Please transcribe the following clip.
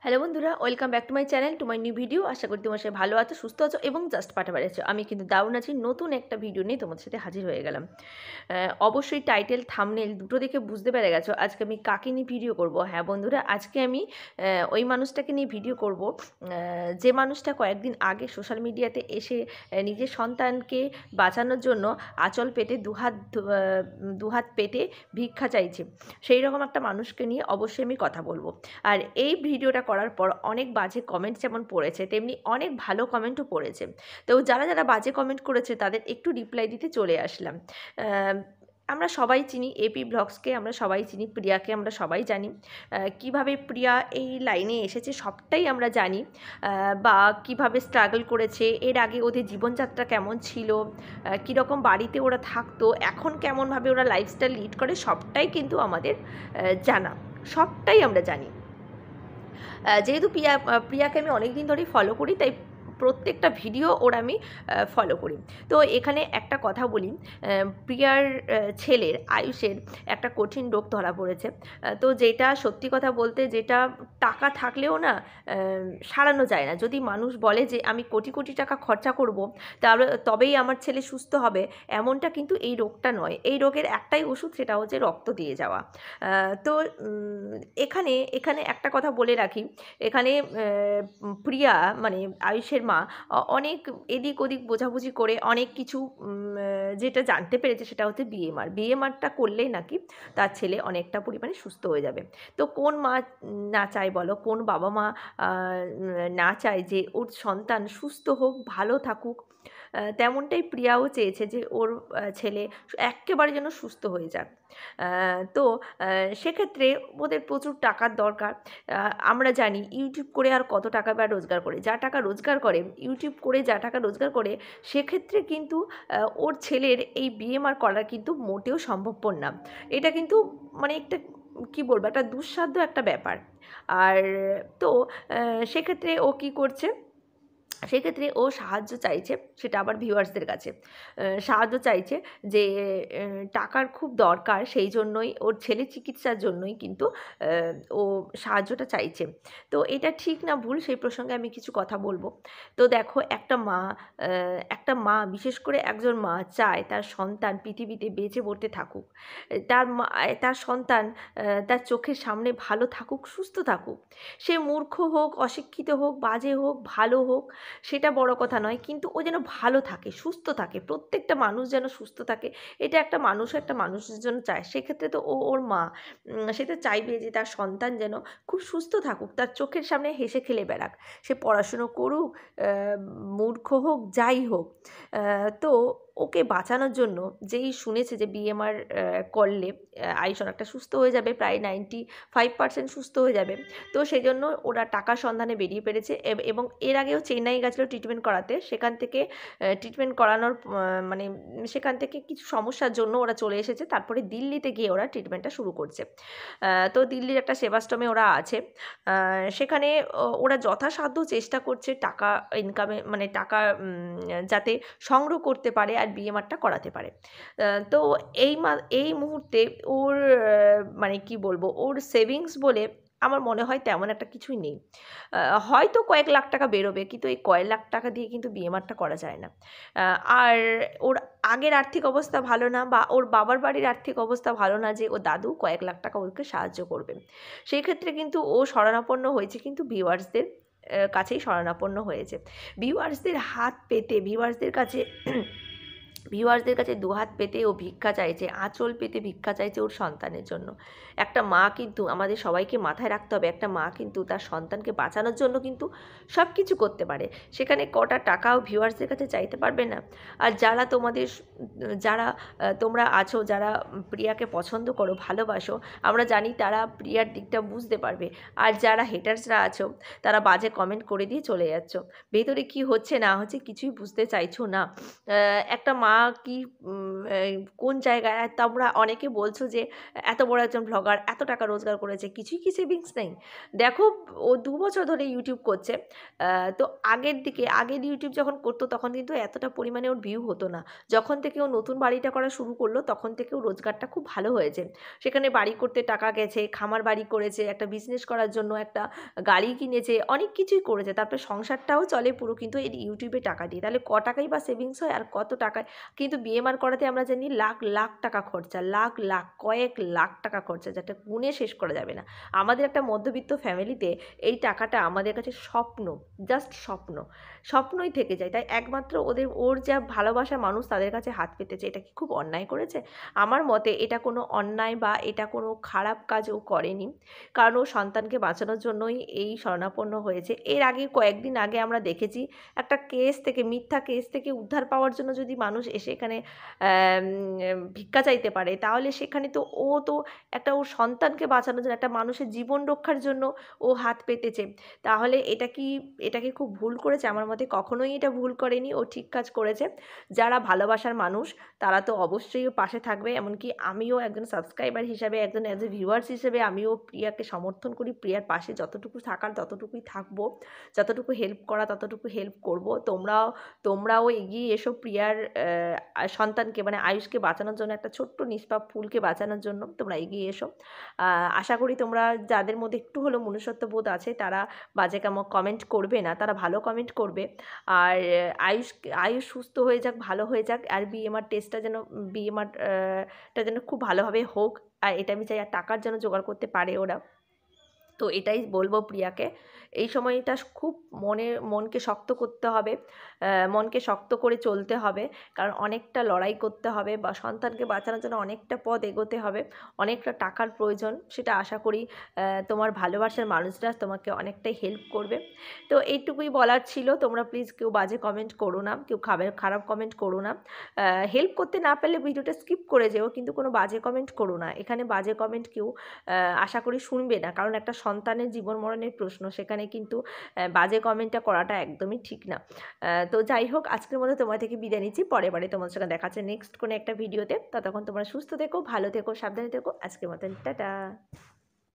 Hello বন্ধুরা, welcome back to my channel, to my new video. আশা করি তোমার সাথে ভালো আছো, সুস্থ আছো এবং জাস্ট পাঠাবার আছো। আমি কিন্তু দারুণ আছি, নতুন একটা ভিডিও নিয়ে তোমাদের সাথে হাজির হয়ে গেলাম। অবশ্যই টাইটেল থাম্বনেল দুটো দেখে বুঝতে পেরে গেছো আজকে আমি কাকে নিয়ে ভিডিও করব। হ্যাঁ বন্ধুরা, আজকে আমি ওই মানুষটাকে নিয়ে ভিডিও করব, যে মানুষটা কয়েকদিন আগে সোশ্যাল মিডিয়াতে এসে নিজের সন্তানকে বাঁচানোর জন্য আঁচল পেতে দুহাত পেতে ভিক্ষা চাইছে। সেই রকম একটা মানুষকে নিয়ে অবশ্যই আমি কথা বলবো। আর এই ভিডিওটা করার পর অনেক বাজে কমেন্ট যেমন পড়েছে, তেমনি অনেক ভালো কমেন্টও পড়েছে। তো যারা যারা বাজে কমেন্ট করেছে তাদের একটু রিপ্লাই দিতে চলে আসলাম। আমরা সবাই চিনি এপি ব্লগসকে, আমরা সবাই চিনি প্রিয়াকে, আমরা সবাই জানি কিভাবে প্রিয়া এই লাইনে এসেছে সবটাই আমরা জানি। বা কিভাবে স্ট্রাগল করেছে, এর আগে ওদের জীবনযাত্রা কেমন ছিল, কীরকম বাড়িতে ওরা থাকতো, এখন কেমনভাবে ওরা লাইফস্টাইল লিড করে, সবটাই কিন্তু আমাদের জানা, সবটাই আমরা জানি। যেহেতু প্রিয়াকে আমি অনেক দিন ধরেই ফলো করি, তাই প্রত্যেকটা ভিডিও ওর আমি ফলো করি। তো এখানে একটা কথা বলি, প্রিয়ার ছেলের আয়ুষের একটা কঠিন রোগ ধরা পড়েছে। তো যেটা সত্যি কথা বলতে, যেটা টাকা থাকলেও না সারানো যায় না। যদি মানুষ বলে যে আমি কোটি কোটি টাকা খরচা করব, তাহলে তবেই আমার ছেলে সুস্থ হবে, এমনটা কিন্তু এই রোগটা নয়। এই রোগের একটাই ওষুধ, সেটা হচ্ছে রক্ত দিয়ে যাওয়া। তো এখানে এখানে একটা কথা বলে রাখি, এখানে প্রিয়া মানে আয়ুষের মা অনেক এদিক ওদিক বোঝাবুঝি করে অনেক কিছু যেটা জানতে পেরেছে, সেটা হচ্ছে বিএমআরটা করলেই নাকি তার ছেলে অনেকটা পরিমাণে সুস্থ হয়ে যাবে। তো কোন মা না চায় বলো, কোন বাবা মা না চায় যে ওর সন্তান সুস্থ হোক, ভালো থাকুক? তেমনটাই প্রিয়াও চেয়েছে যে ওর ছেলে এক্কেবারে যেন সুস্থ হয়ে যাক। তো সেক্ষেত্রে ওদের প্রচুর টাকার দরকার। আমরা জানি ইউটিউব করে আর কত টাকা বা রোজগার করে, যা টাকা রোজগার করে ইউটিউব করে, যা টাকা রোজগার করে, সেক্ষেত্রে কিন্তু ওর ছেলের এই বিএমআর করা কিন্তু মোটেও সম্ভবপর না। এটা কিন্তু মানে একটা কী বলবো, একটা দুঃসাধ্য একটা ব্যাপার। আর তো সেক্ষেত্রে ও কী করছে, সেক্ষেত্রে ও সাহায্য চাইছে, সেটা আবার ভিউয়ার্সদের কাছে সাহায্য চাইছে যে টাকার খুব দরকার, সেই জন্যই ওর ছেলে চিকিৎসার জন্যই কিন্তু ও সাহায্যটা চাইছে। তো এটা ঠিক না ভুল, সেই প্রসঙ্গে আমি কিছু কথা বলবো। তো দেখো, একটা মা বিশেষ করে একজন মা চায় তার সন্তান পৃথিবীতে বেঁচে বসে থাকুক, তার সন্তান তার চোখের সামনে ভালো থাকুক, সুস্থ থাকুক। সে মূর্খ হোক, অশিক্ষিত হোক, বাজে হোক, ভালো হোক, সেটা বড় কথা নয়, কিন্তু ও যেন ভালো থাকে, সুস্থ থাকে, প্রত্যেকটা মানুষ যেন সুস্থ থাকে, এটা একটা মানুষের জন্য চায়। সেক্ষেত্রে তো ওর মা সে তো চাইবে যে তার সন্তান যেন খুব সুস্থ থাকুক, তার চোখের সামনে হেসে খেলে বেড়াক, সে পড়াশুনো করুক, মূর্খ হোক, যাই হোক। তো ওকে বাঁচানোর জন্য, যেই শুনেছে যে বিএমআর করলে আয়ুষ অনেকটা সুস্থ হয়ে যাবে, প্রায় 95% সুস্থ হয়ে যাবে, তো সেই জন্য ওরা টাকার সন্ধানে বেরিয়ে পড়েছে। এবং এর আগেও চেন্নাই গেছিলো ট্রিটমেন্ট করাতে, সেখান থেকে ট্রিটমেন্ট করানোর মানে সেখান থেকে কিছু সমস্যার জন্য ওরা চলে এসেছে, তারপরে দিল্লিতে গিয়ে ওরা ট্রিটমেন্টটা শুরু করছে। তো দিল্লির একটা সেবাশ্রমে ওরা আছে, সেখানে ওরা যথাসাধ্য চেষ্টা করছে টাকা ইনকামে, মানে টাকা যাতে সংগ্রহ করতে পারে আর বিএমআরটা করাতে পারে। তো এই মুহূর্তে ওর মানে কি বলবো, ওর সেভিংস বলে আমার মনে হয় তেমন একটা কিছুই নেই। হয়তো কয়েক লাখ টাকা বেরোবে, কিন্তু এই কয়েক লাখ টাকা দিয়ে কিন্তু বিএমআরটা করা যায় না। আর ওর আগের আর্থিক অবস্থা ভালো না, বা ওর বাবার বাড়ির আর্থিক অবস্থা ভালো না যে ও দাদু কয়েক লাখ টাকা ওকে সাহায্য করবে। সেই ক্ষেত্রে কিন্তু ও শরণাপন্ন হয়েছে, কিন্তু ভিউয়ার্সদের কাছেই শরণাপন্ন হয়েছে। ভিউয়ার্সদের হাত পেতে, ভিউয়ার্সদের কাছে দুহাত পেতে ও ভিক্ষা চাইছে, আঁচল পেতে ভিক্ষা চাইছে ওর সন্তানের জন্য। একটা মা কিন্তু, আমাদের সবাইকে মাথায় রাখতে হবে, একটা মা কিন্তু তার সন্তানকে বাঁচানোর জন্য কিন্তু সব কিছু করতে পারে, সেখানে কটা টাকাও ভিউয়ার্সদের কাছে চাইতে পারবে না? আর যারা তোমরা আছো, যারা প্রিয়াকে পছন্দ করো, ভালোবাসো, আমরা জানি তারা প্রিয়ার দিকটা বুঝতে পারবে। আর যারা হেটার্সরা আছো, তারা বাজে কমেন্ট করে দিয়ে চলে যাচ্ছ, ভেতরে কি হচ্ছে না হচ্ছে কিছুই বুঝতে চাইছো না। একটা মা মা কি কোন জায়গায়, আর তোমরা অনেকে বলছো যে এত বড় একজন ব্লগার এত টাকা রোজগার করেছে, কিছুই কি সেভিংস নেই? দেখো, ও 2 বছর ধরে ইউটিউব করছে। তো আগের ইউটিউব যখন করতো তখন কিন্তু এতটা পরিমাণে ওর ভিউ হতো না। যখন থেকে ও নতুন বাড়িটা করা শুরু করলো তখন থেকে ওর রোজগারটা খুব ভালো হয়েছে। সেখানে বাড়ি করতে টাকা গেছে, খামার বাড়ি করেছে, একটা বিজনেস করার জন্য একটা গাড়ি কিনেছে, অনেক কিছুই করেছে। তারপরে সংসারটাও চলে পুরো কিন্তু এই ইউটিউবে টাকা দিয়ে। তাহলে টাকাই বা সেভিংস হয় আর কত টাকায়? কিন্তু বিএমআর করাতে আমরা জানি লাখ লাখ টাকা খরচা, লাখ লাখ কয়েক লাখ টাকা খরচা, যেটা গুণে শেষ করা যাবে না। আমাদের একটা মধ্যবিত্ত ফ্যামিলিতে এই টাকাটা আমাদের কাছে স্বপ্ন, জাস্ট স্বপ্ন, স্বপ্নই থেকে যায়। তাই একমাত্র ওর যা ভালোবাসা মানুষ তাদের কাছে হাত পেতেছে। এটা কি খুব অন্যায় করেছে? আমার মতে এটা কোনো অন্যায় বা এটা কোনো খারাপ কাজ ও করেনি, কারণ ও সন্তানকে বাঁচানোর জন্যই এই শরণাপন্ন হয়েছে। এর আগে কয়েকদিন আগে আমরা দেখেছি একটা কেস থেকে, মিথ্যা কেস থেকে উদ্ধার পাওয়ার জন্য যদি মানুষ এসে এখানে ভিক্ষা চাইতে পারে, তাহলে সেখানে তো একটা ওর সন্তানকে বাঁচানোর জন্য, একটা মানুষের জীবন রক্ষার জন্য ও হাত পেতেছে। তাহলে এটা কি খুব ভুল করেছে? আমার মতে কখনোই এটা ভুল করেনি, ও ঠিক কাজ করেছে। যারা ভালোবাসার মানুষ তারা তো অবশ্যই ওর পাশে থাকবে। এমনকি আমিও একজন সাবস্ক্রাইবার হিসাবে, একজন অ্যাজ এ ভিউয়ার্স হিসেবে আমিও প্রিয়াকে সমর্থন করি। প্রিয়ার পাশে যতটুকু থাকার ততটুকুই থাকবো, যতটুকু হেল্প করা ততটুকু হেল্প করব। তোমরাও এগিয়ে এসো প্রিয়ার সন্তানকে, মানে আয়ুষকে বাঁচানোর জন্য, একটা ছোট্ট নিষ্পাপ ফুলকে বাঁচানোর জন্য তোমরা এগিয়ে এসো। আশা করি তোমরা, যাদের মধ্যে একটু হলেও মনুষ্যত্ব বোধ আছে, তারা বাজে কমেন্ট করবে না, তারা ভালো কমেন্ট করবে। আর আয়ুষ সুস্থ হয়ে যাক, ভালো হয়ে যাক, আর বিএমআর টেস্টটা যেন, বিএমআরটা যেন খুব ভালোভাবে হোক। আর এটা আমি চাই, আর টাকার যেন জোগাড় করতে পারে ওরা। তো এটাই বলবো প্রিয়াকে, এই সময়টা খুব মনকে শক্ত করতে হবে, মনকে শক্ত করে চলতে হবে, কারণ অনেকটা লড়াই করতে হবে, বা সন্তানকে বাঁচানোর জন্য অনেকটা পথ এগোতে হবে, অনেকটা টাকার প্রয়োজন। সেটা আশা করি তোমার ভালোবাসার মানুষরা তোমাকে অনেকটাই হেল্প করবে। তো এইটুকুই বলার ছিল। তোমরা প্লিজ কেউ বাজে কমেন্ট করো না, কেউ খারাপ কমেন্ট করো না। হেল্প করতে না পারলে ভিডিওটা স্কিপ করে যেও, কিন্তু কোনো বাজে কমেন্ট করো না। এখানে বাজে কমেন্ট কেউ আশা করি শুনবে না, কারণ একটা সন্তানের জীবন মরণের প্রশ্ন, সেখানে কিন্তু বাজে কমেন্টটা করাটা একদমই ঠিক না। তো যাই হোক, আজকের মধ্যে তোমার থেকে বিদায় নিচ্ছি। পরের বারে তোমাদের সঙ্গে দেখা হচ্ছে নেক্সট কোনো একটা ভিডিওতে। ততক্ষণ তোমরা সুস্থ থেকো, ভালো থেকো, সাবধানে থেকো। আজকের মতন টাটা।